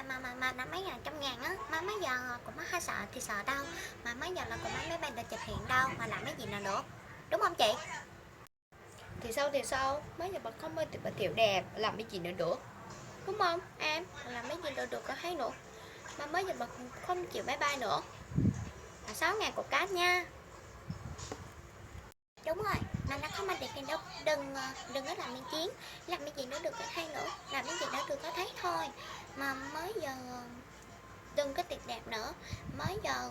mà mấy ngàn trăm ngàn á, mà mấy giờ cũng mất hay sợ thì sợ đâu, mà mấy giờ là cũng mấy máy bay được thực hiện đâu mà làm mấy gì nào được, đúng không chị? Thì sao mấy giờ bà không mơ thì bà tiểu đẹp làm cái gì nữa được, đúng không em? Làm mấy gì nữa được có thấy nữa, mà mấy giờ bà không chịu bye bye nữa. Là 6.000 cục cát nha. Đúng rồi, mà nó không ăn được thì đâu, đừng có làm miếng chiến, làm cái gì nữa được có hay nữa, làm cái gì nữa được có thấy thôi. Mà mới giờ đừng có tiệc đẹp nữa, mới giờ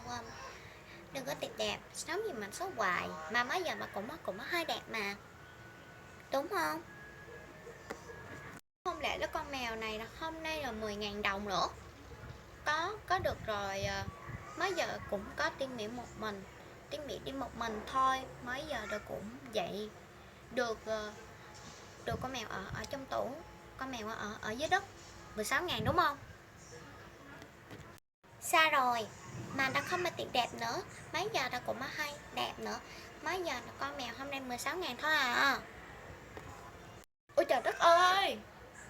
đừng có tiệc đẹp, sống gì mà xấu hoài, mà mới giờ mà cũng hơi đẹp mà, đúng không? Không lẽ cái con mèo này là hôm nay là 10.000 đồng nữa? Có được rồi, mới giờ cũng có Tiên Mỹ một mình, Tiên Mỹ đi một mình thôi, mới giờ được cũng vậy. Được con mèo ở trong tủ, con mèo ở dưới đất 16.000 đúng không? Xa rồi, mà nó không mà tiệc đẹp nữa, mấy giờ nó cũng hay đẹp nữa, mấy giờ nó con mèo hôm nay 16.000 thôi à. Ôi trời đất ơi,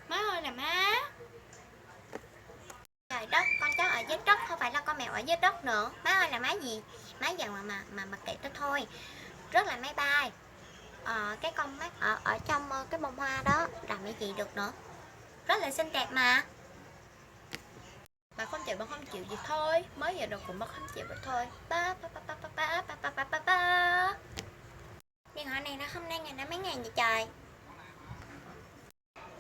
má ơi là má. Trời đất, con chó ở dưới đất không phải là con mèo ở dưới đất nữa, má ơi là má gì? Má giờ mà kệ tôi thôi. Rất là máy bay, cái con mắt ở trong cái bông hoa đó làm cái gì được nữa, rất là xinh đẹp mà. Bà không chịu gì thôi, mới giờ được cũng bà không chịu vậy thôi. Ba ba ba ba ba ba ba ba ba ba ba. Điện thoại này nó hôm nay ngày nó mấy ngàn vậy trời?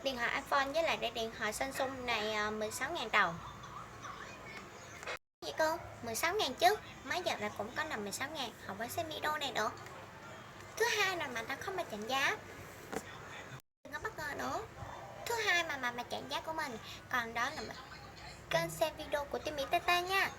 Điện thoại iPhone với lại điện thoại Samsung này 16.000 đồng. Gì cô? 16.000 chứ, mấy giờ là cũng có nằm 16.000, không có xem video này nữa. Thứ hai là mà nó không mà chặn giá, đừng có bất ngờ nữa. Thứ hai mà chặn giá của mình, còn đó là kênh xem video của Timmy Tata nha.